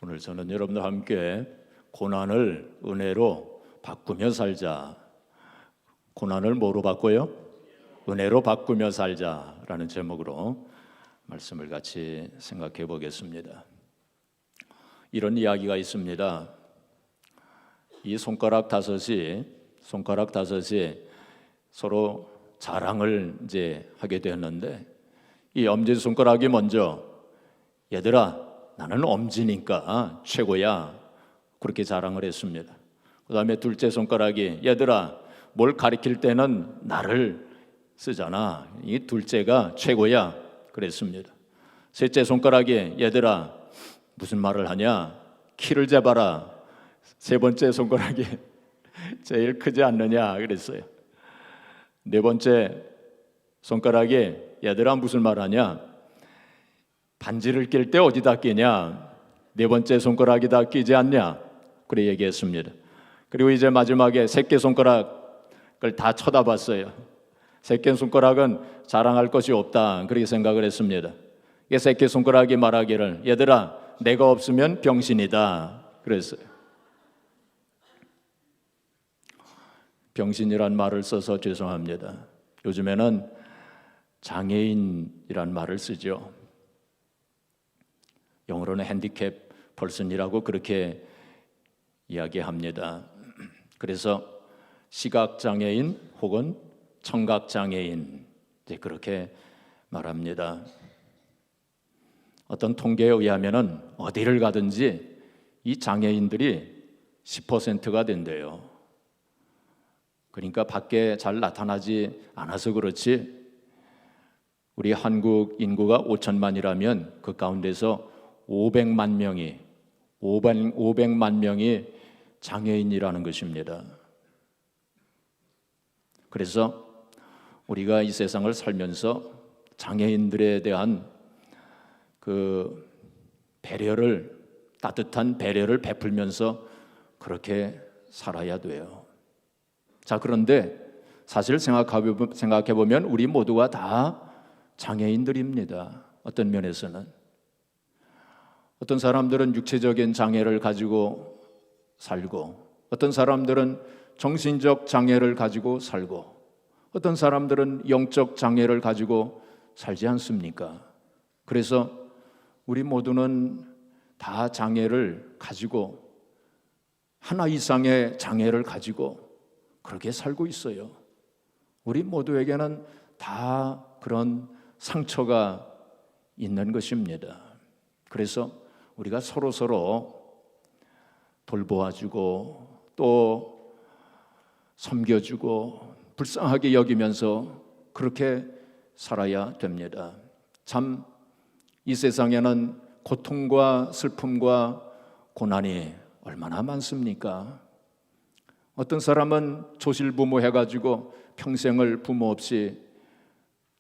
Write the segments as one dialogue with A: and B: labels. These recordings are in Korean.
A: 오늘 저는 여러분들과 함께 고난을 은혜로 바꾸며 살자. 고난을 뭐로 바꿔요? 은혜로 바꾸며 살자라는 제목으로 말씀을 같이 생각해 보겠습니다. 이런 이야기가 있습니다. 이 손가락 다섯이 서로 자랑을 하게 되었는데, 이 엄지 손가락이 먼저 얘들아 나는 엄지니까 최고야, 그렇게 자랑을 했습니다. 그 다음에 둘째 손가락이 얘들아 뭘 가리킬 때는 나를 쓰잖아, 이 둘째가 최고야, 그랬습니다. 셋째 손가락이 얘들아 무슨 말을 하냐, 키를 재봐라, 세 번째 손가락이 제일 크지 않느냐 그랬어요. 네 번째 손가락이 얘들아 무슨 말 하냐, 반지를 낄 때 어디다 끼냐, 네 번째 손가락이 다 끼지 않냐, 그래 얘기했습니다. 그리고 이제 마지막에 새끼 손가락을 다 쳐다봤어요. 새끼 손가락은 자랑할 것이 없다, 그렇게 생각을 했습니다. 이 새끼 손가락이 말하기를 얘들아 내가 없으면 병신이다 그랬어요. 병신이란 말을 써서 죄송합니다. 요즘에는 장애인이란 말을 쓰죠. 영어로는 핸디캡 퍼슨이라고 그렇게 이야기합니다. 그래서 시각장애인 혹은 청각장애인, 그렇게 말합니다. 어떤 통계에 의하면은 어디를 가든지 이 장애인들이 10%가 된대요. 그러니까 밖에 잘 나타나지 않아서 그렇지, 우리 한국 인구가 5천만이라면 그 가운데서 500만 명이 장애인이라는 것입니다. 그래서 우리가 이 세상을 살면서 장애인들에 대한 그 따뜻한 배려를 베풀면서 그렇게 살아야 돼요. 자, 그런데 사실 생각해 보면 우리 모두가 다 장애인들입니다. 어떤 면에서는 어떤 사람들은 육체적인 장애를 가지고 살고, 어떤 사람들은 정신적 장애를 가지고 살고, 어떤 사람들은 영적 장애를 가지고 살지 않습니까? 그래서 우리 모두는 다 장애를 가지고, 하나 이상의 장애를 가지고 그렇게 살고 있어요. 우리 모두에게는 다 그런 상처가 있는 것입니다. 그래서 우리가 서로 돌보아주고 또 섬겨주고 불쌍하게 여기면서 그렇게 살아야 됩니다. 참 이 세상에는 고통과 슬픔과 고난이 얼마나 많습니까? 어떤 사람은 조실부모 해가지고 평생을 부모 없이,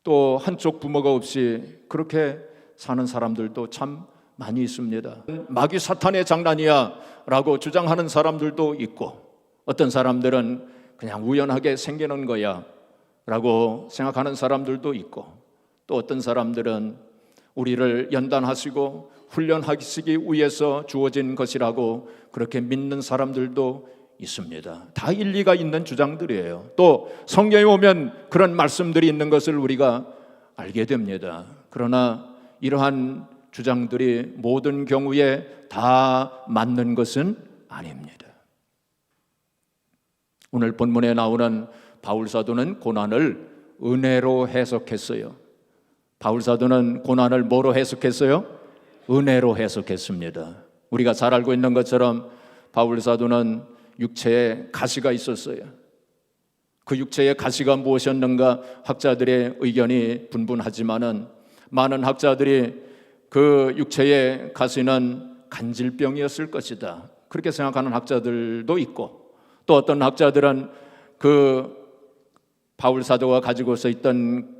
A: 또 한쪽 부모가 없이 그렇게 사는 사람들도 참 많이 있습니다. 마귀 사탄의 장난이야 라고 주장하는 사람들도 있고, 어떤 사람들은 그냥 우연하게 생기는 거야 라고 생각하는 사람들도 있고, 또 어떤 사람들은 우리를 연단하시고 훈련하시기 위해서 주어진 것이라고 그렇게 믿는 사람들도 있습니다. 다 일리가 있는 주장들이에요. 또 성경에 오면 그런 말씀들이 있는 것을 우리가 알게 됩니다. 그러나 이러한 주장들이 모든 경우에 다 맞는 것은 아닙니다. 오늘 본문에 나오는 바울사도는 고난을 은혜로 해석했어요. 바울사도는 고난을 뭐로 해석했어요? 은혜로 해석했습니다. 우리가 잘 알고 있는 것처럼 바울사도는 육체에 가시가 있었어요. 그 육체의 가시가 무엇이었는가 학자들의 의견이 분분하지만은, 많은 학자들이 그 육체의 가시는 간질병이었을 것이다, 그렇게 생각하는 학자들도 있고, 또 어떤 학자들은 그 바울 사도가 가지고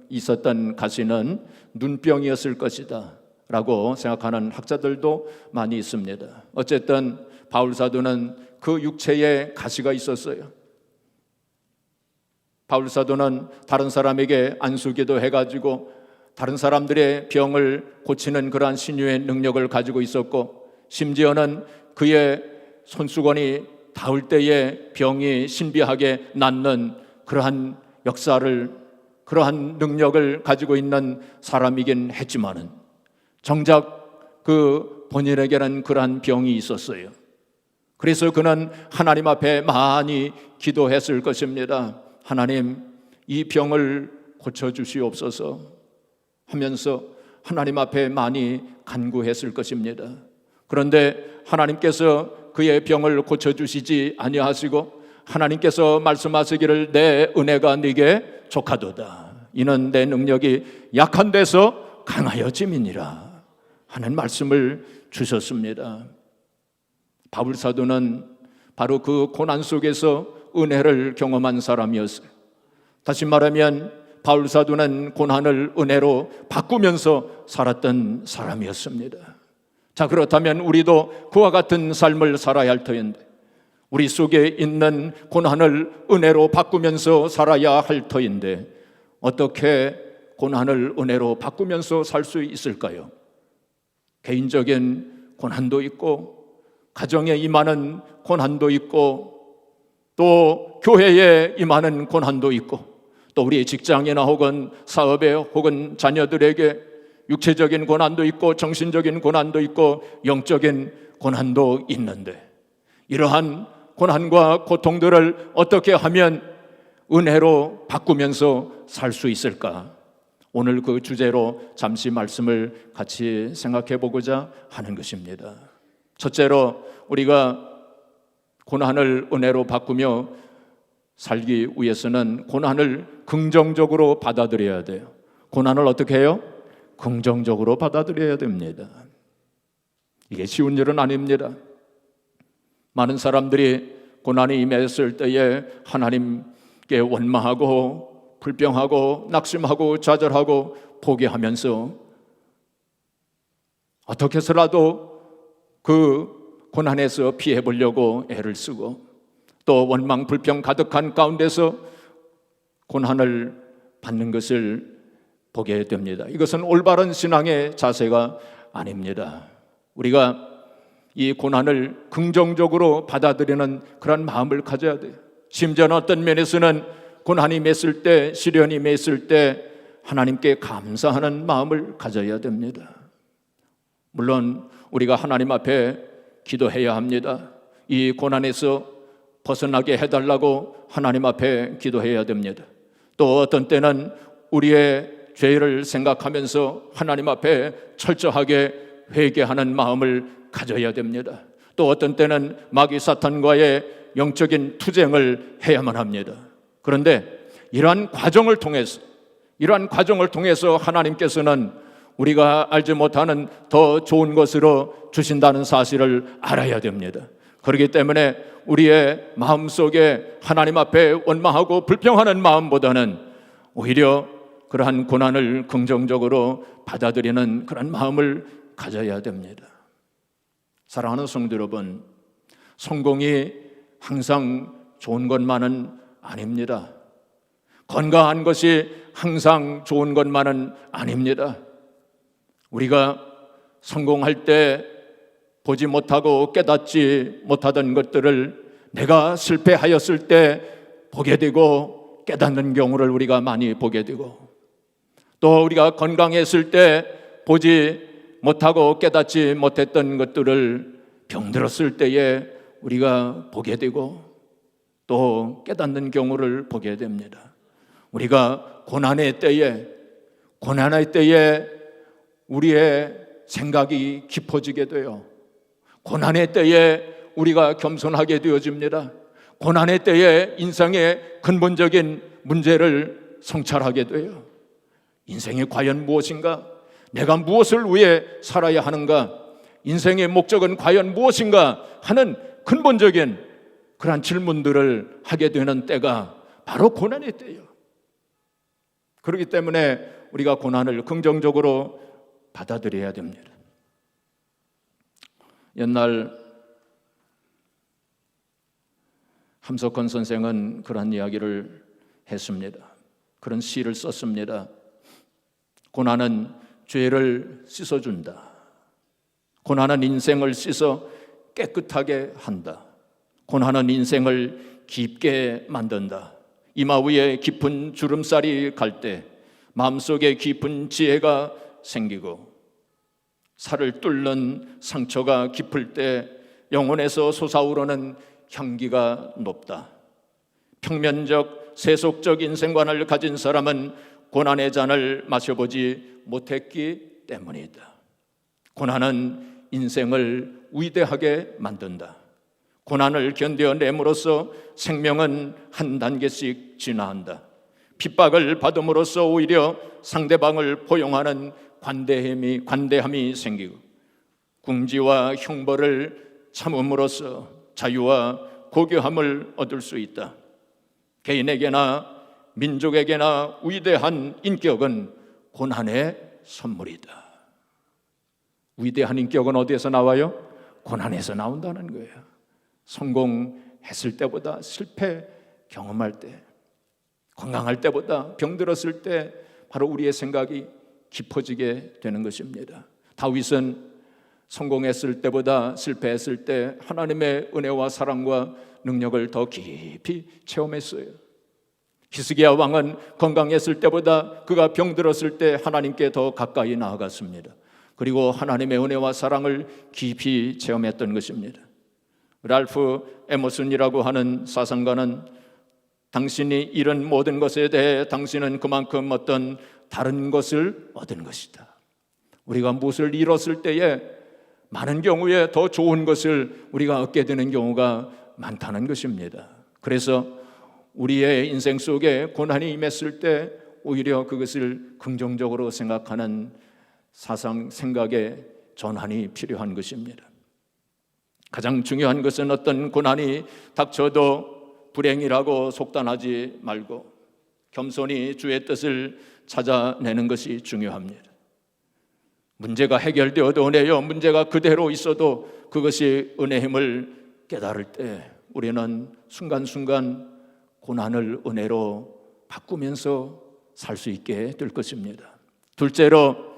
A: 있었던 가시는 눈병이었을 것이다 라고 생각하는 학자들도 많이 있습니다. 어쨌든 바울 사도는 그 육체에 가시가 있었어요. 바울 사도는 다른 사람에게 안수기도 해가지고 다른 사람들의 병을 고치는 그러한 신유의 능력을 가지고 있었고, 심지어는 그의 손수건이 닿을 때에 병이 신비하게 낫는 그러한 역사를, 그러한 능력을 가지고 있는 사람이긴 했지만은 정작 그 본인에게는 그러한 병이 있었어요. 그래서 그는 하나님 앞에 많이 기도했을 것입니다. 하나님, 이 병을 고쳐주시옵소서 하면서 하나님 앞에 많이 간구했을 것입니다. 그런데 하나님께서 그의 병을 고쳐주시지 아니하시고 하나님께서 말씀하시기를 내 은혜가 네게 족하도다. 이는 내 능력이 약한 데서 강하여짐이니라 하는 말씀을 주셨습니다. 바울 사도는 바로 그 고난 속에서 은혜를 경험한 사람이었어요. 다시 말하면 바울 사도는 고난을 은혜로 바꾸면서 살았던 사람이었습니다. 자, 그렇다면 우리도 그와 같은 삶을 살아야 할 터인데, 우리 속에 있는 고난을 은혜로 바꾸면서 살아야 할 터인데 어떻게 고난을 은혜로 바꾸면서 살 수 있을까요? 개인적인 고난도 있고 가정에 임하는 고난도 있고 또 교회에 임하는 고난도 있고 또 우리 직장이나 혹은 사업에 혹은 자녀들에게 육체적인 고난도 있고 정신적인 고난도 있고 영적인 고난도 있는데 이러한 고난과 고통들을 어떻게 하면 은혜로 바꾸면서 살 수 있을까? 오늘 그 주제로 잠시 말씀을 같이 생각해 보고자 하는 것입니다. 첫째로 우리가 고난을 은혜로 바꾸며 살기 위해서는 고난을 긍정적으로 받아들여야 돼요. 고난을 어떻게 해요? 긍정적으로 받아들여야 됩니다. 이게 쉬운 일은 아닙니다. 많은 사람들이 고난이 임했을 때에 하나님께 원망하고 불평하고 낙심하고 좌절하고 포기하면서 어떻게 해서라도 그 고난에서 피해 보려고 애를 쓰고 또 원망 불평 가득한 가운데서 고난을 받는 것을 보게 됩니다. 이것은 올바른 신앙의 자세가 아닙니다. 우리가 이 고난을 긍정적으로 받아들이는 그런 마음을 가져야 돼요. 심지어는 어떤 면에서는 고난이 맺을 때, 시련이 맺을 때 하나님께 감사하는 마음을 가져야 됩니다. 물론 우리가 하나님 앞에 기도해야 합니다. 이 고난에서 벗어나게 해달라고 하나님 앞에 기도해야 됩니다. 또 어떤 때는 우리의 죄를 생각하면서 하나님 앞에 철저하게 회개하는 마음을 가져야 됩니다. 또 어떤 때는 마귀 사탄과의 영적인 투쟁을 해야만 합니다. 그런데 이러한 과정을 통해서 하나님께서는 우리가 알지 못하는 더 좋은 것으로 주신다는 사실을 알아야 됩니다. 그렇기 때문에 우리의 마음속에 하나님 앞에 원망하고 불평하는 마음보다는 오히려 그러한 고난을 긍정적으로 받아들이는 그런 마음을 가져야 됩니다. 사랑하는 성도 여러분, 성공이 항상 좋은 것만은 아닙니다. 건강한 것이 항상 좋은 것만은 아닙니다. 우리가 성공할 때 보지 못하고 깨닫지 못하던 것들을 내가 실패하였을 때 보게 되고 깨닫는 경우를 우리가 많이 보게 되고 또 우리가 건강했을 때 보지 못하고 깨닫지 못했던 것들을 병들었을 때에 우리가 보게 되고 또 깨닫는 경우를 보게 됩니다. 우리가 고난의 때에 우리의 생각이 깊어지게 돼요. 고난의 때에 우리가 겸손하게 되어집니다. 고난의 때에 인생의 근본적인 문제를 성찰하게 돼요. 인생이 과연 무엇인가? 내가 무엇을 위해 살아야 하는가? 인생의 목적은 과연 무엇인가? 하는 근본적인 그런 질문들을 하게 되는 때가 바로 고난의 때예요. 그렇기 때문에 우리가 고난을 긍정적으로 받아들여야 됩니다. 옛날 함석헌 선생은 그런 이야기를 했습니다. 그런 시를 썼습니다. 고난은 죄를 씻어준다. 고난은 인생을 씻어 깨끗하게 한다. 고난은 인생을 깊게 만든다. 이마 위에 깊은 주름살이 갈 때 마음속에 깊은 지혜가 생기고, 살을 뚫는 상처가 깊을 때 영혼에서 솟아오르는 향기가 높다. 평면적 세속적 인생관을 가진 사람은 고난의 잔을 마셔보지 못했기 때문이다. 고난은 인생을 위대하게 만든다. 고난을 견뎌냄으로써 생명은 한 단계씩 진화한다. 핍박을 받음으로써 오히려 상대방을 포용하는 관대함이 생기고, 궁지와 형벌을 참음으로써 자유와 고교함을 얻을 수 있다. 개인에게나 민족에게나 위대한 인격은 고난의 선물이다. 위대한 인격은 어디에서 나와요? 고난에서 나온다는 거예요. 성공했을 때보다 실패 경험할 때, 건강할 때보다 병들었을 때 바로 우리의 생각이 깊어지게 되는 것입니다. 다윗은 성공했을 때보다 실패했을 때 하나님의 은혜와 사랑과 능력을 더 깊이 체험했어요. 히스기야 왕은 건강했을 때보다 그가 병들었을 때 하나님께 더 가까이 나아갔습니다. 그리고 하나님의 은혜와 사랑을 깊이 체험했던 것입니다. 랄프 에머슨이라고 하는 사상가는 당신이 잃은 모든 것에 대해 당신은 그만큼 어떤 다른 것을 얻은 것이다. 우리가 무엇을 잃었을 때에 많은 경우에 더 좋은 것을 우리가 얻게 되는 경우가 많다는 것입니다. 그래서 우리의 인생 속에 고난이 임했을 때 오히려 그것을 긍정적으로 생각하는 생각의 전환이 필요한 것입니다. 가장 중요한 것은 어떤 고난이 닥쳐도 불행이라고 속단하지 말고 겸손히 주의 뜻을 찾아내는 것이 중요합니다. 문제가 해결되어도 은혜요, 문제가 그대로 있어도 그것이 은혜의 힘을 깨달을 때 우리는 순간순간 고난을 은혜로 바꾸면서 살 수 있게 될 것입니다. 둘째로,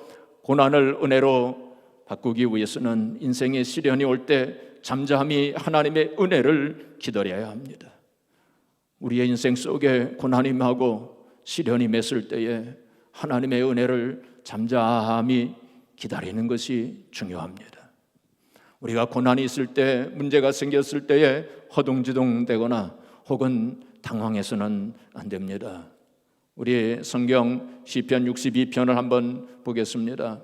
A: 고난을 은혜로 바꾸기 위해서는 인생의 시련이 올 때 잠잠히 하나님의 은혜를 기다려야 합니다. 우리의 인생 속에 고난이 임하고 시련이 맺을 때에 하나님의 은혜를 잠잠히 기다리는 것이 중요합니다. 우리가 고난이 있을 때, 문제가 생겼을 때에 허둥지둥되거나 혹은 당황해서는 안 됩니다. 우리 성경 시편 62편을 한번 보겠습니다.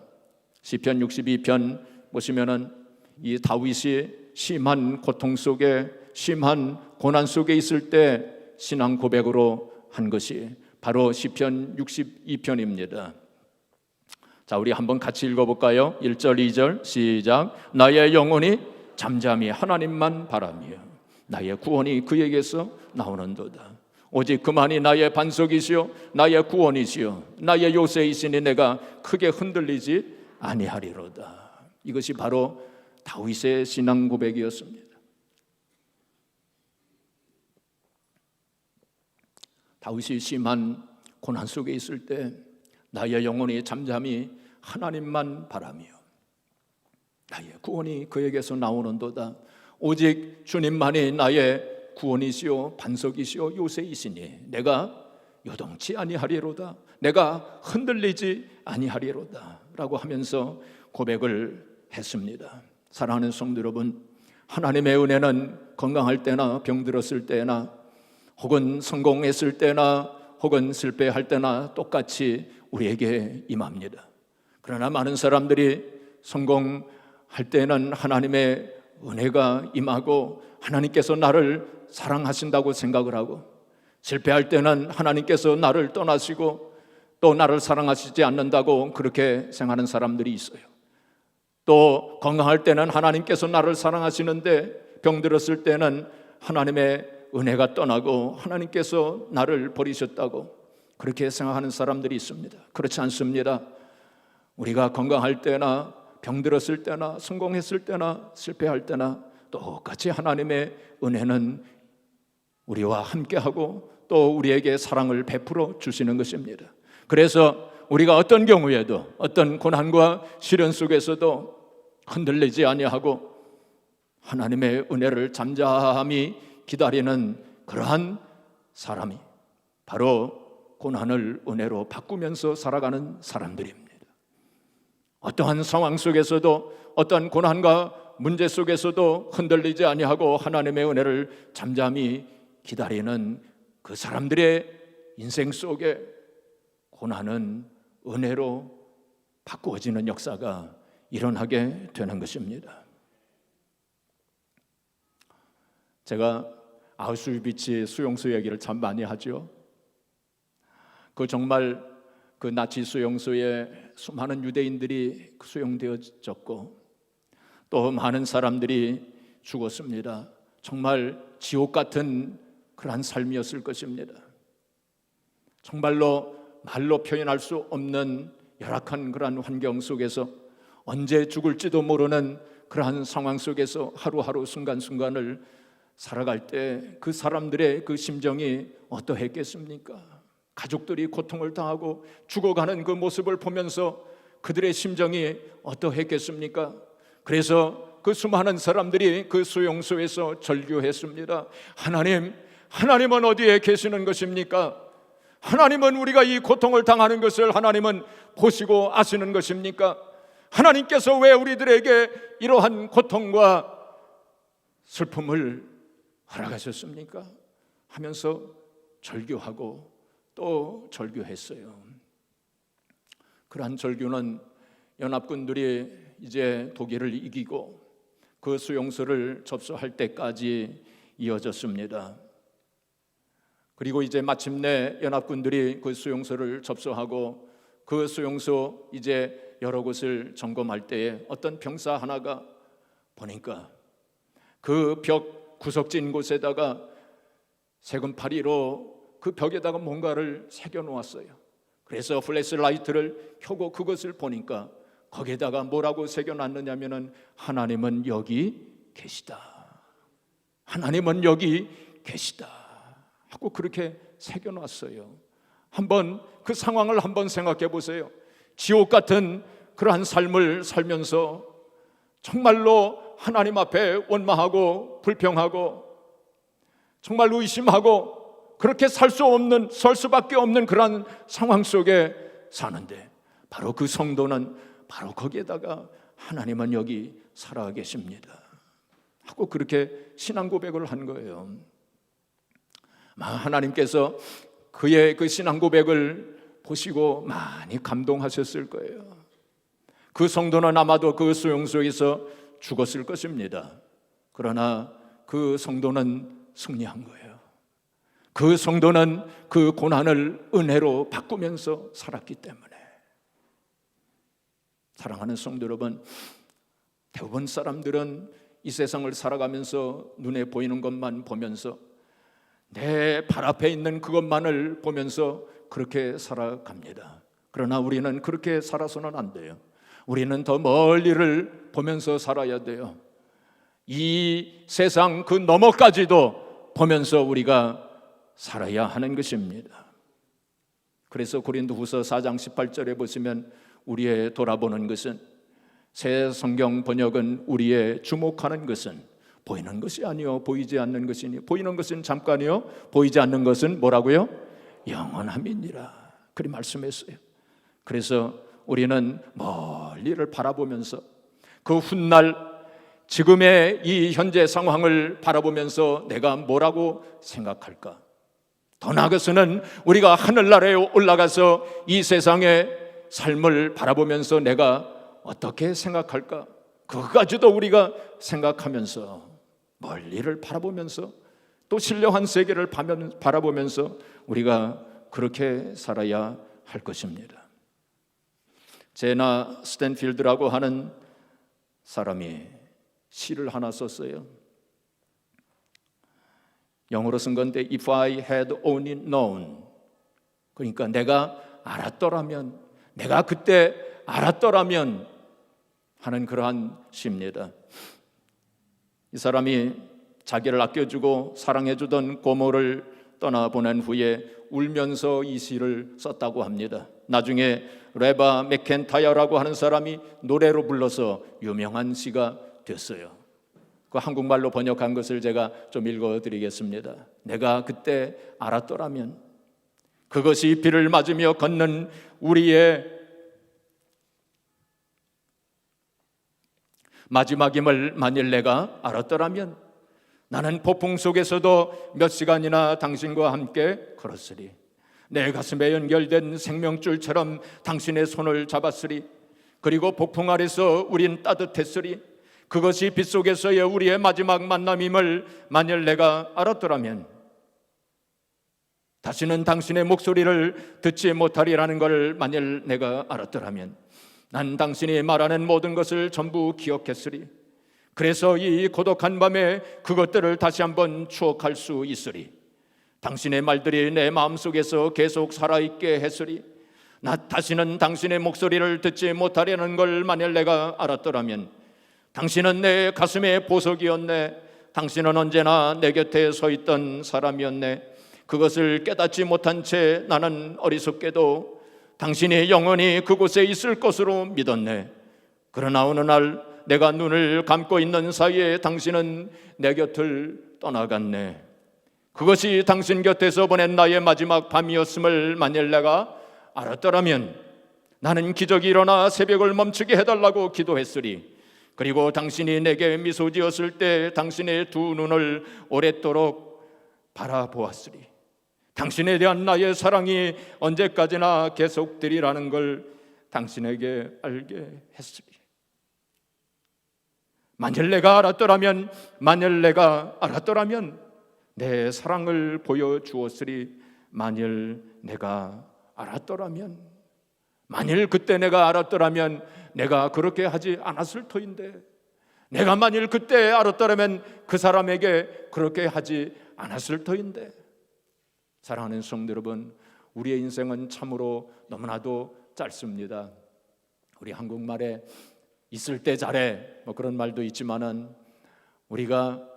A: 시편 62편 보시면은 이 다윗이 심한 고통 속에, 심한 고난 속에 있을 때 신앙 고백으로 한 것이 바로 시편 62편입니다. 자, 우리 한번 같이 읽어볼까요? 1절 2절 시작. 나의 영혼이 잠잠히 하나님만 바라며 나의 구원이 그에게서 나오는도다. 오직 그만이 나의 반석이시요 나의 구원이시요 나의 요새이시니 내가 크게 흔들리지 아니하리로다. 이것이 바로 다윗의 신앙 고백이었습니다. 다윗이 심한 고난 속에 있을 때 나의 영혼이 잠잠히 하나님만 바라며 나의 구원이 그에게서 나오는도다. 오직 주님만이 나의 구원이시오 반석이시오 요새이시니 내가 요동치 아니하리로다. 내가 흔들리지 아니하리로다 라고 하면서 고백을 했습니다. 사랑하는 성도 여러분, 하나님의 은혜는 건강할 때나 병들었을 때나 혹은 성공했을 때나 혹은 실패할 때나 똑같이 우리에게 임합니다. 그러나 많은 사람들이 성공할 때는 하나님의 은혜가 임하고 하나님께서 나를 사랑하신다고 생각을 하고, 실패할 때는 하나님께서 나를 떠나시고 또 나를 사랑하시지 않는다고 그렇게 생각하는 사람들이 있어요. 또 건강할 때는 하나님께서 나를 사랑하시는데 병들었을 때는 하나님의 은혜가 떠나고 하나님께서 나를 버리셨다고 그렇게 생각하는 사람들이 있습니다. 그렇지 않습니다. 우리가 건강할 때나 병들었을 때나 성공했을 때나 실패할 때나 똑같이 하나님의 은혜는 우리와 함께하고 또 우리에게 사랑을 베풀어 주시는 것입니다. 그래서 우리가 어떤 경우에도 어떤 고난과 시련 속에서도 흔들리지 아니하고 하나님의 은혜를 잠잠히 기다리는 그러한 사람이 바로 고난을 은혜로 바꾸면서 살아가는 사람들입니다. 어떠한 상황 속에서도, 어떠한 고난과 문제 속에서도 흔들리지 아니하고 하나님의 은혜를 잠잠히 기다리는 그 사람들의 인생 속에 고난은 은혜로 바꾸어지는 역사가 일어나게 되는 것입니다. 제가 아우슈비츠 수용소 얘기를 참 많이 하죠. 정말 그 나치 수용소에 수많은 유대인들이 수용되어졌고 또 많은 사람들이 죽었습니다. 정말 지옥 같은 그러한 삶이었을 것입니다. 정말로 말로 표현할 수 없는 열악한 그러한 환경 속에서 언제 죽을지도 모르는 그러한 상황 속에서 하루하루 순간순간을 살아갈 때 그 사람들의 그 심정이 어떠했겠습니까? 가족들이 고통을 당하고 죽어가는 그 모습을 보면서 그들의 심정이 어떠했겠습니까? 그래서 그 수많은 사람들이 그 수용소에서 절규했습니다. 하나님은 어디에 계시는 것입니까? 하나님은 우리가 이 고통을 당하는 것을 하나님은 보시고 아시는 것입니까? 하나님께서 왜 우리들에게 이러한 고통과 슬픔을 허락하셨습니까? 하면서 절규하고 또 절규했어요. 그러한 절규는 연합군들이 이제 독일을 이기고 그 수용소를 접수할 때까지 이어졌습니다. 그리고 이제 마침내 연합군들이 그 수용소를 접수하고 그 수용소 이제 여러 곳을 점검할 때에 어떤 병사 하나가 보니까 그 벽 구석진 곳에다가 세금파리로 그 벽에다가 뭔가를 새겨 놓았어요. 그래서 플래시라이트를 켜고 그것을 보니까 거기에다가 뭐라고 새겨 놨느냐면은 하나님은 여기 계시다. 하나님은 여기 계시다. 하고 그렇게 새겨 놨어요. 한번 그 상황을 한번 생각해 보세요. 지옥 같은 그러한 삶을 살면서 정말로 하나님 앞에 원망하고 불평하고 정말 의심하고 그렇게 살 수밖에 없는 그런 상황 속에 사는데 바로 그 성도는 바로 거기에다가 하나님은 여기 살아계십니다 하고 그렇게 신앙 고백을 한 거예요. 하나님께서 그의 그 신앙 고백을 보시고 많이 감동하셨을 거예요. 그 성도는 아마도 그 수용소에서 죽었을 것입니다. 그러나 그 성도는 승리한 거예요. 그 성도는 그 고난을 은혜로 바꾸면서 살았기 때문에. 사랑하는 성도 여러분, 대부분 사람들은 이 세상을 살아가면서 눈에 보이는 것만 보면서 내 발 앞에 있는 그것만을 보면서 그렇게 살아갑니다. 그러나 우리는 그렇게 살아서는 안 돼요. 우리는 더 멀리를 보면서 살아야 돼요. 이 세상 그 너머까지도 보면서 우리가 살아야 하는 것입니다. 그래서 고린도후서 4장 18절에 보시면 우리의 돌아보는 것은, 새 성경 번역은 우리의 주목하는 것은 보이는 것이 아니요 보이지 않는 것이니, 보이는 것은 잠깐이요 보이지 않는 것은 뭐라고요? 영원함이니라. 그리 말씀했어요. 그래서 우리는 멀리를 바라보면서 그 훗날 지금의 이 현재 상황을 바라보면서 내가 뭐라고 생각할까? 더 나아가서는 우리가 하늘나라에 올라가서 이 세상의 삶을 바라보면서 내가 어떻게 생각할까? 그것까지도 우리가 생각하면서 멀리를 바라보면서 또 신령한 세계를 바라보면서 우리가 그렇게 살아야 할 것입니다. 제나 스탠필드라고 하는 사람이 시를 하나 썼어요. 영어로 쓴 건데 If I had only known, 그러니까 내가 알았더라면, 내가 그때 알았더라면 하는 그러한 시입니다. 이 사람이 자기를 아껴주고 사랑해주던 고모를 떠나보낸 후에 울면서 이 시를 썼다고 합니다. 나중에 레바 맥켄타이어라고 하는 사람이 노래로 불러서 유명한 시가 됐어요. 그 한국말로 번역한 것을 제가 좀 읽어드리겠습니다. 내가 그때 알았더라면, 그것이 비를 맞으며 걷는 우리의 마지막임을 만일 내가 알았더라면, 나는 폭풍 속에서도 몇 시간이나 당신과 함께 걸었으리. 내 가슴에 연결된 생명줄처럼 당신의 손을 잡았으리. 그리고 폭풍 아래서 우린 따뜻했으리. 그것이 빛 속에서의 우리의 마지막 만남임을 만일 내가 알았더라면, 다시는 당신의 목소리를 듣지 못하리라는 걸 만일 내가 알았더라면, 난 당신이 말하는 모든 것을 전부 기억했으리. 그래서 이 고독한 밤에 그것들을 다시 한번 추억할 수 있으리. 당신의 말들이 내 마음속에서 계속 살아있게 했으리. 나 다시는 당신의 목소리를 듣지 못하려는 걸 만일 내가 알았더라면, 당신은 내 가슴의 보석이었네. 당신은 언제나 내 곁에 서 있던 사람이었네. 그것을 깨닫지 못한 채 나는 어리석게도 당신이 영원히 그곳에 있을 것으로 믿었네. 그러나 어느 날 내가 눈을 감고 있는 사이에 당신은 내 곁을 떠나갔네. 그것이 당신 곁에서 보낸 나의 마지막 밤이었음을 만일 내가 알았더라면, 나는 기적이 일어나 새벽을 멈추게 해달라고 기도했으리. 그리고 당신이 내게 미소 지었을 때 당신의 두 눈을 오랫도록 바라보았으리. 당신에 대한 나의 사랑이 언제까지나 계속되리라는 걸 당신에게 알게 했으리. 만일 내가 알았더라면, 만일 내가 알았더라면 내 사랑을 보여주었으리. 만일 내가 알았더라면, 만일 그때 내가 알았더라면 내가 그렇게 하지 않았을 터인데, 내가 만일 그때 알았더라면 그 사람에게 그렇게 하지 않았을 터인데. 사랑하는 성도 여러분, 우리의 인생은 참으로 너무나도 짧습니다. 우리 한국말에 있을 때 잘해 뭐 그런 말도 있지만은, 우리가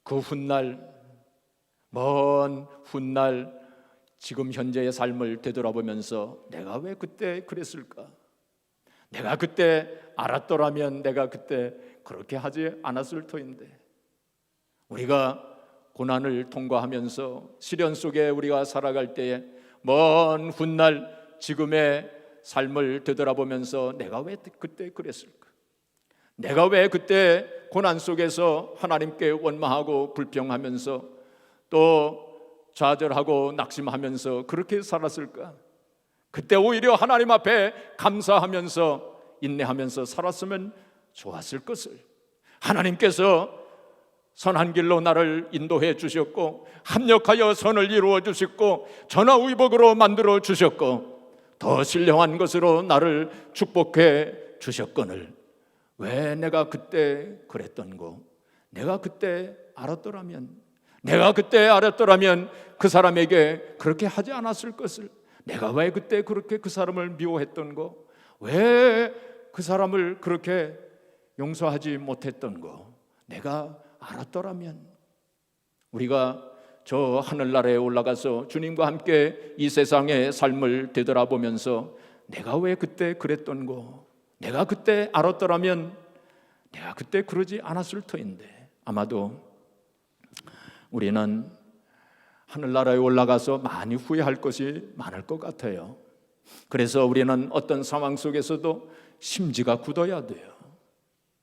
A: 그 훗날, 먼 훗날 지금 현재의 삶을 되돌아보면서 내가 왜 그때 그랬을까? 내가 그때 알았더라면 내가 그때 그렇게 하지 않았을 터인데. 우리가 고난을 통과하면서 시련 속에 우리가 살아갈 때에 먼 훗날 지금의 삶을 되돌아보면서 내가 왜 그때 그랬을까? 내가 왜 그때 고난 속에서 하나님께 원망하고 불평하면서 또 좌절하고 낙심하면서 그렇게 살았을까? 그때 오히려 하나님 앞에 감사하면서 인내하면서 살았으면 좋았을 것을. 하나님께서 선한 길로 나를 인도해 주셨고, 합력하여 선을 이루어 주셨고, 전화위복으로 만들어 주셨고, 더 신령한 것으로 나를 축복해 주셨거늘 왜 내가 그때 그랬던고? 내가 그때 알았더라면, 내가 그때 알았더라면 그 사람에게 그렇게 하지 않았을 것을. 내가 왜 그때 그렇게 그 사람을 미워했던고? 왜 그 사람을 그렇게 용서하지 못했던고? 내가 알았더라면. 우리가 저 하늘나라에 올라가서 주님과 함께 이 세상의 삶을 되돌아보면서 내가 왜 그때 그랬던고? 내가 그때 알았더라면 내가 그때 그러지 않았을 터인데. 아마도 우리는 하늘나라에 올라가서 많이 후회할 것이 많을 것 같아요. 그래서 우리는 어떤 상황 속에서도 심지가 굳어야 돼요.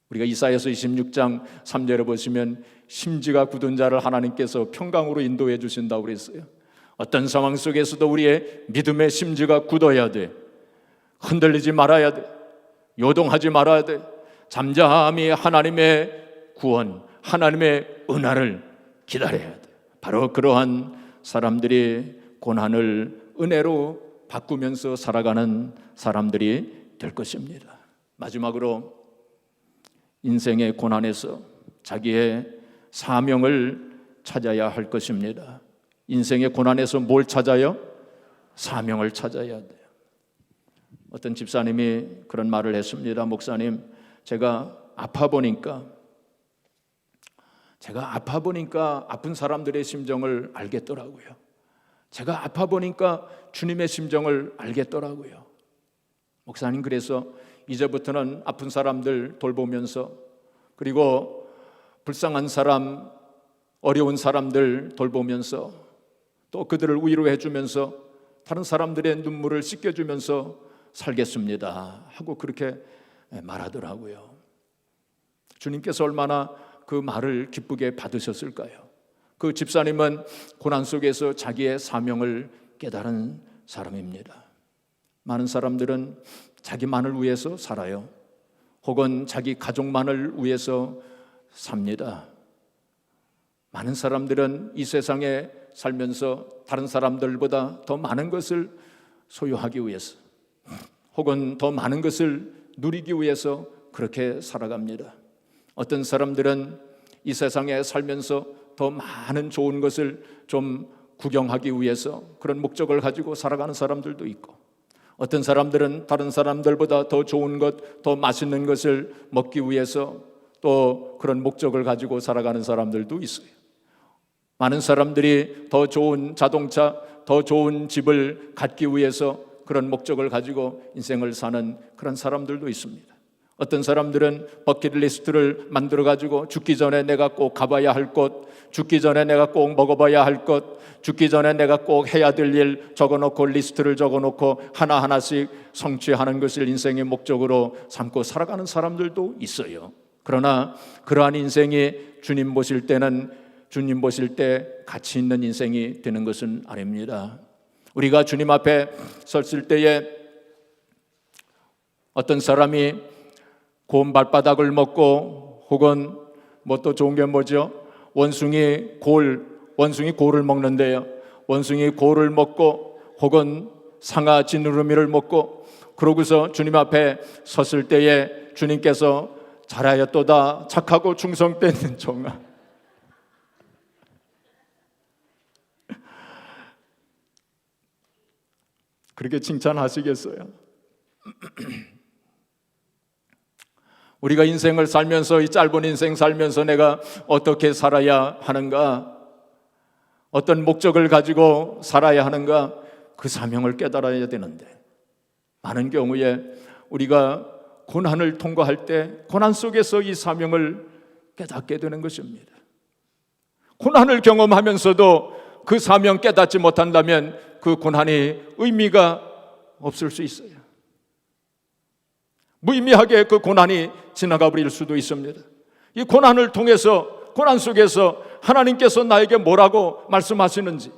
A: 우리가 이사야서 26장 3절에 보시면 심지가 굳은 자를 하나님께서 평강으로 인도해 주신다고 그랬어요. 어떤 상황 속에서도 우리의 믿음의 심지가 굳어야 돼. 흔들리지 말아야 돼. 요동하지 말아야 돼. 잠잠히 하나님의 구원, 하나님의 은혜를 기다려야 돼. 바로 그러한 사람들이 고난을 은혜로 바꾸면서 살아가는 사람들이 될 것입니다. 마지막으로 인생의 고난에서 자기의 사명을 찾아야 할 것입니다. 인생의 고난에서 뭘 찾아요? 사명을 찾아야 돼요. 어떤 집사님이 그런 말을 했습니다. 목사님, 제가 아파 보니까 제가 아파 보니까 아픈 사람들의 심정을 알겠더라고요. 제가 아파 보니까 주님의 심정을 알겠더라고요. 목사님, 그래서 이제부터는 아픈 사람들 돌보면서, 그리고 불쌍한 사람, 어려운 사람들 돌보면서, 또 그들을 위로해 주면서 다른 사람들의 눈물을 씻겨주면서 살겠습니다 하고 그렇게 말하더라고요. 주님께서 얼마나 그 말을 기쁘게 받으셨을까요? 그 집사님은 고난 속에서 자기의 사명을 깨달은 사람입니다. 많은 사람들은 자기만을 위해서 살아요. 혹은 자기 가족만을 위해서 삽니다. 많은 사람들은 이 세상에 살면서 다른 사람들보다 더 많은 것을 소유하기 위해서, 혹은 더 많은 것을 누리기 위해서 그렇게 살아갑니다. 어떤 사람들은 이 세상에 살면서 더 많은 좋은 것을 좀 구경하기 위해서 그런 목적을 가지고 살아가는 사람들도 있고, 어떤 사람들은 다른 사람들보다 더 좋은 것, 더 맛있는 것을 먹기 위해서 또 그런 목적을 가지고 살아가는 사람들도 있어요. 많은 사람들이 더 좋은 자동차, 더 좋은 집을 갖기 위해서 그런 목적을 가지고 인생을 사는 그런 사람들도 있습니다. 어떤 사람들은 버킷리스트를 만들어 가지고 죽기 전에 내가 꼭 가봐야 할 곳, 죽기 전에 내가 꼭 먹어봐야 할 것, 죽기 전에 내가 꼭 해야 될 일 적어놓고 리스트를 적어놓고 하나하나씩 성취하는 것을 인생의 목적으로 삼고 살아가는 사람들도 있어요. 그러나 그러한 인생이 주님 보실 때는 주님 보실 때 가치 있는 인생이 되는 것은 아닙니다. 우리가 주님 앞에 섰을 때에 어떤 사람이 고운 발바닥을 먹고, 혹은 뭐 또 좋은 게 뭐죠? 원숭이 골을 먹는데요. 원숭이 골을 먹고, 혹은 상아 지느러미를 먹고, 그러고서 주님 앞에 섰을 때에 주님께서 잘하였도다 착하고 충성된 종아, 그렇게 칭찬하시겠어요? 우리가 인생을 살면서, 이 짧은 인생 살면서 내가 어떻게 살아야 하는가, 어떤 목적을 가지고 살아야 하는가, 그 사명을 깨달아야 되는데, 많은 경우에 우리가 고난을 통과할 때 고난 속에서 이 사명을 깨닫게 되는 것입니다. 고난을 경험하면서도 그 사명 깨닫지 못한다면 그 고난이 의미가 없을 수 있어요. 무의미하게 그 고난이 지나가 버릴 수도 있습니다. 이 고난을 통해서, 고난 속에서 하나님께서 나에게 뭐라고 말씀하시는지,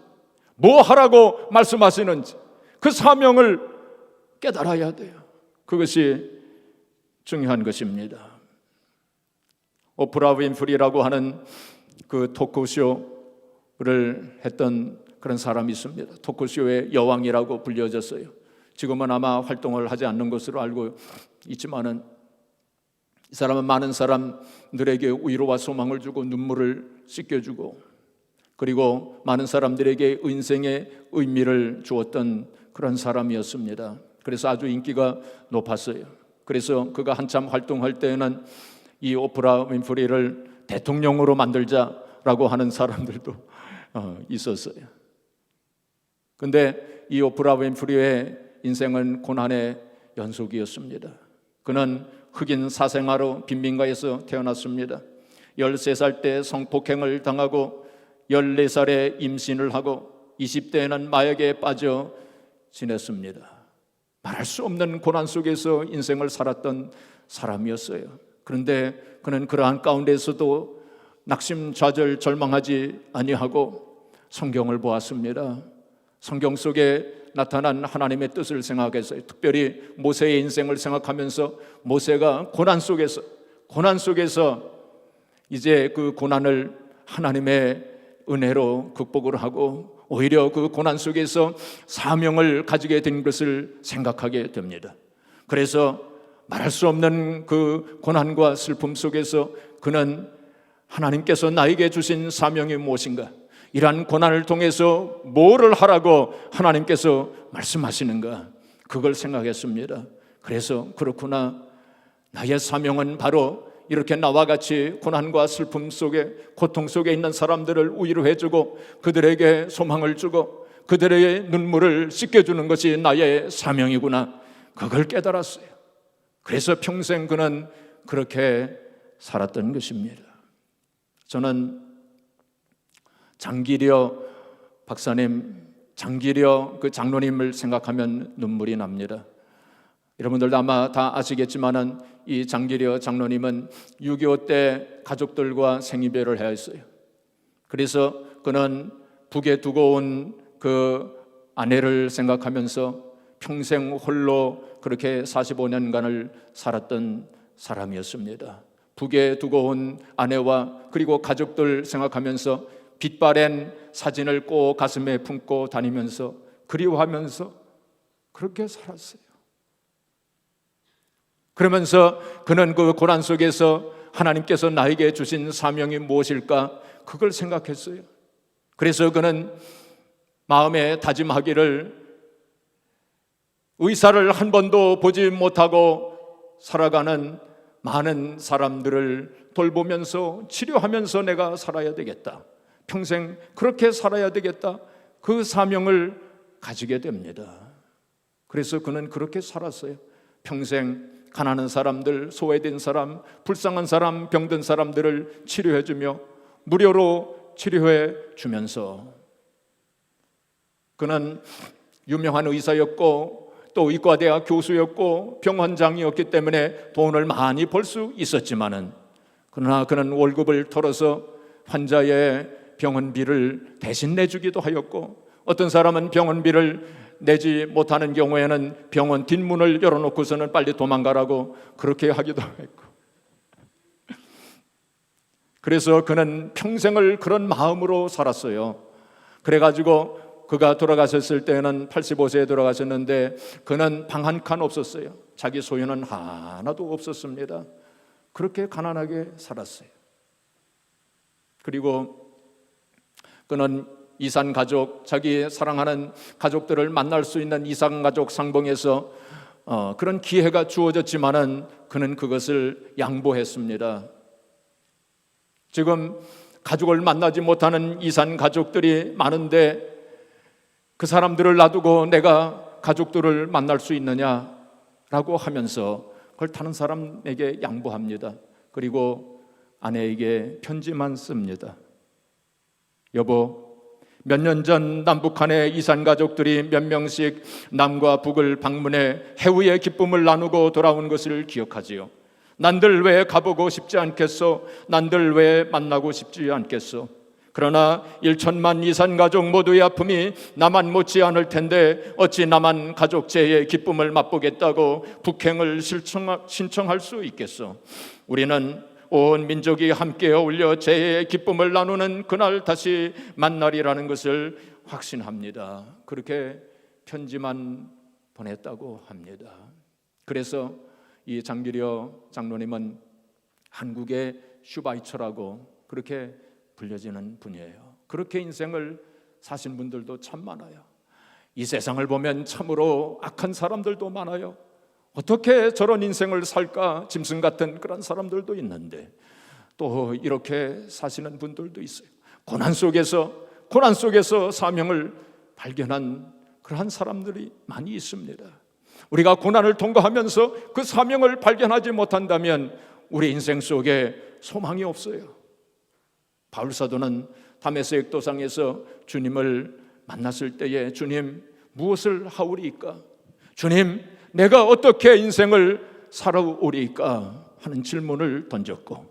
A: 뭐 하라고 말씀하시는지 그 사명을 깨달아야 돼요. 그것이 중요한 것입니다. 오프라 윈프리라고 하는 그 토크쇼를 했던 그런 사람이 있습니다. 토크쇼의 여왕이라고 불려졌어요. 지금은 아마 활동을 하지 않는 것으로 알고 있지만은, 이 사람은 많은 사람들에게 위로와 소망을 주고 눈물을 씻겨주고, 그리고 많은 사람들에게 인생의 의미를 주었던 그런 사람이었습니다. 그래서 아주 인기가 높았어요. 그래서 그가 한참 활동할 때에는 이 오프라 윈프리를 대통령으로 만들자라고 하는 사람들도 있었어요. 근데 이 오프라 윈프리의 인생은 고난의 연속이었습니다. 그는 흑인 사생아로 빈민가에서 태어났습니다. 13살 때 성폭행을 당하고 14살에 임신을 하고 20대에는 마약에 빠져 지냈습니다. 말할 수 없는 고난 속에서 인생을 살았던 사람이었어요. 그런데 그는 그러한 가운데서도 낙심좌절 절망하지 아니하고 성경을 보았습니다. 성경 속에 나타난 하나님의 뜻을 생각했어요. 특별히 모세의 인생을 생각하면서 모세가 고난 속에서 이제 그 고난을 하나님의 은혜로 극복을 하고 오히려 그 고난 속에서 사명을 가지게 된 것을 생각하게 됩니다. 그래서 말할 수 없는 그 고난과 슬픔 속에서 그는 하나님께서 나에게 주신 사명이 무엇인가, 이러한 고난을 통해서 뭐를 하라고 하나님께서 말씀하시는가, 그걸 생각했습니다. 그래서 그렇구나, 나의 사명은 바로 이렇게 나와 같이 고난과 슬픔 속에, 고통 속에 있는 사람들을 위로해주고 그들에게 소망을 주고 그들의 눈물을 씻겨주는 것이 나의 사명이구나, 그걸 깨달았어요. 그래서 평생 그는 그렇게 살았던 것입니다. 저는 장기려 박사님, 장기려 그 장로님을 생각하면 눈물이 납니다. 여러분들도 아마 다 아시겠지만은 이 장기려 장로님은 6.25 때 가족들과 생이별을 해야 했어요. 그래서 그는 북에 두고 온 그 아내를 생각하면서 평생 홀로 그렇게 45년간을 살았던 사람이었습니다. 북에 두고 온 아내와 그리고 가족들 생각하면서 빛바랜 사진을 꼭 가슴에 품고 다니면서 그리워하면서 그렇게 살았어요. 그러면서 그는 그 고난 속에서 하나님께서 나에게 주신 사명이 무엇일까, 그걸 생각했어요. 그래서 그는 마음에 다짐하기를 의사를 한 번도 보지 못하고 살아가는 많은 사람들을 돌보면서 치료하면서 내가 살아야 되겠다, 평생 그렇게 살아야 되겠다, 그 사명을 가지게 됩니다. 그래서 그는 그렇게 살았어요. 평생 가난한 사람들, 소외된 사람, 불쌍한 사람, 병든 사람들을 치료해주며 무료로 치료해 주면서, 그는 유명한 의사였고 또 의과대학 교수였고 병원장이었기 때문에 돈을 많이 벌 수 있었지만은, 그러나 그는 월급을 털어서 환자의 병원비를 대신 내주기도 하였고, 어떤 사람은 병원비를 내지 못하는 경우에는 병원 뒷문을 열어놓고서는 빨리 도망가라고 그렇게 하기도 했고, 그래서 그는 평생을 그런 마음으로 살았어요. 그래가지고 그가 돌아가셨을 때는 85세에 돌아가셨는데 그는 방 한 칸 없었어요. 자기 소유는 하나도 없었습니다. 그렇게 가난하게 살았어요. 그리고 그는 이산 가족, 자기 사랑하는 가족들을 만날 수 있는 이산 가족 상봉에서 그런 기회가 주어졌지만은 그는 그것을 양보했습니다. 지금 가족을 만나지 못하는 이산 가족들이 많은데 그 사람들을 놔두고 내가 가족들을 만날 수 있느냐라고 하면서 그걸 다른 사람에게 양보합니다. 그리고 아내에게 편지만 씁니다. 여보, 몇 년 전 남북한의 이산 가족들이 몇 명씩 남과 북을 방문해 해우의 기쁨을 나누고 돌아온 것을 기억하지요. 난들 왜 가보고 싶지 않겠소? 난들 왜 만나고 싶지 않겠소? 그러나 1천만 이산 가족 모두의 아픔이 나만 못지 않을 텐데 어찌 나만 가족제의 기쁨을 맛보겠다고 북행을 신청할 수 있겠소? 우리는 온 민족이 함께 어울려 제의 기쁨을 나누는 그날 다시 만나리라는 것을 확신합니다. 그렇게 편지만 보냈다고 합니다. 그래서 이 장기려 장로님은 한국의 슈바이처라고 그렇게 불려지는 분이에요. 그렇게 인생을 사신 분들도 참 많아요. 이 세상을 보면 참으로 악한 사람들도 많아요. 어떻게 저런 인생을 살까 짐승 같은 그런 사람들도 있는데 또 이렇게 사시는 분들도 있어요. 고난 속에서 사명을 발견한 그러한 사람들이 많이 있습니다. 우리가 고난을 통과하면서 그 사명을 발견하지 못한다면 우리 인생 속에 소망이 없어요. 바울 사도는 다메섹 도상에서 주님을 만났을 때에 주님 무엇을 하오리이까? 주님 내가 어떻게 인생을 살아오리이까? 하는 질문을 던졌고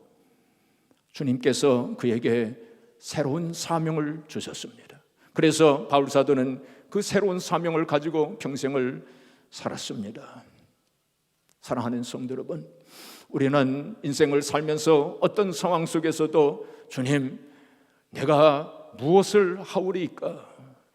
A: 주님께서 그에게 새로운 사명을 주셨습니다. 그래서 바울 사도는 그 새로운 사명을 가지고 평생을 살았습니다. 사랑하는 성도 여러분, 우리는 인생을 살면서 어떤 상황 속에서도 주님 내가 무엇을 하오리이까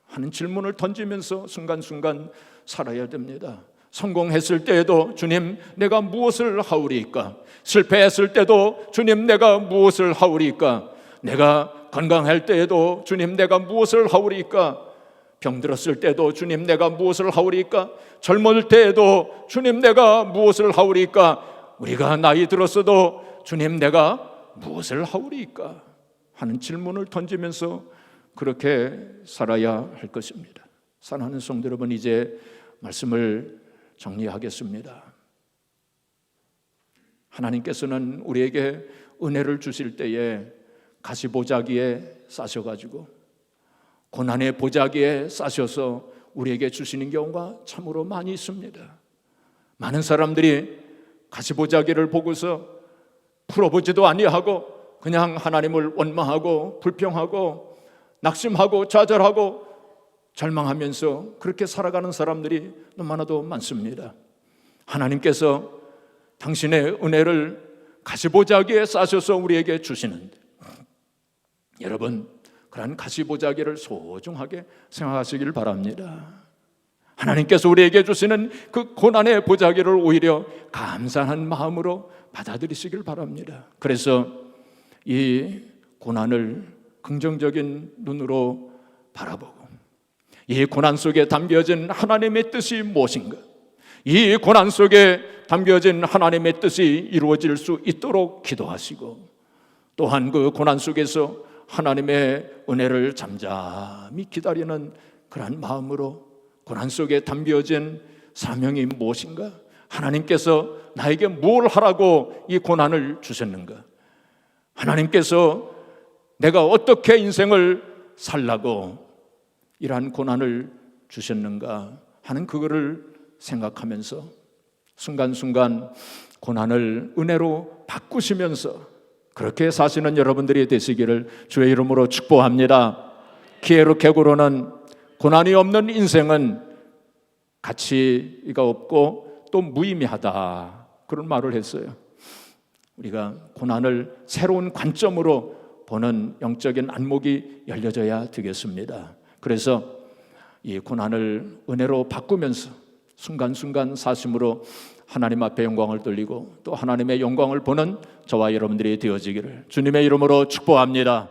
A: 하는 질문을 던지면서 순간순간 살아야 됩니다. 성공했을 때에도 주님 내가 무엇을 하오리이까? 실패했을 때도 주님 내가 무엇을 하오리이까? 내가 건강할 때에도 주님 내가 무엇을 하오리이까? 병들었을 때도 주님 내가 무엇을 하오리이까? 젊을 때에도 주님 내가 무엇을 하오리이까? 우리가 나이 들었어도 주님 내가 무엇을 하오리이까 하는 질문을 던지면서 그렇게 살아야 할 것입니다. 사랑하는 성도 여러분, 이제 말씀을 정리하겠습니다. 하나님께서는 우리에게 은혜를 주실 때에 가시보자기에 싸셔가지고 고난의 보자기에 싸셔서 우리에게 주시는 경우가 참으로 많이 있습니다. 많은 사람들이 가시보자기를 보고서 풀어보지도 아니하고 그냥 하나님을 원망하고 불평하고 낙심하고 좌절하고 절망하면서 그렇게 살아가는 사람들이 너무나도 많습니다. 하나님께서 당신의 은혜를 가시보자기에 싸셔서 우리에게 주시는데 여러분, 그런 가시보자기를 소중하게 생각하시길 바랍니다. 하나님께서 우리에게 주시는 그 고난의 보자기를 오히려 감사한 마음으로 받아들이시길 바랍니다. 그래서 이 고난을 긍정적인 눈으로 바라보고 이 고난 속에 담겨진 하나님의 뜻이 무엇인가, 이 고난 속에 담겨진 하나님의 뜻이 이루어질 수 있도록 기도하시고 또한 그 고난 속에서 하나님의 은혜를 잠잠히 기다리는 그러한 마음으로 고난 속에 담겨진 사명이 무엇인가, 하나님께서 나에게 뭘 하라고 이 고난을 주셨는가, 하나님께서 내가 어떻게 인생을 살라고 이러한 고난을 주셨는가 하는 그거를 생각하면서 순간순간 고난을 은혜로 바꾸시면서 그렇게 사시는 여러분들이 되시기를 주의 이름으로 축복합니다. 기회로 객으로는 고난이 없는 인생은 가치가 없고 또 무의미하다, 그런 말을 했어요. 우리가 고난을 새로운 관점으로 보는 영적인 안목이 열려져야 되겠습니다. 그래서 이 고난을 은혜로 바꾸면서 순간순간 사심으로 하나님 앞에 영광을 돌리고 또 하나님의 영광을 보는 저와 여러분들이 되어지기를 주님의 이름으로 축복합니다.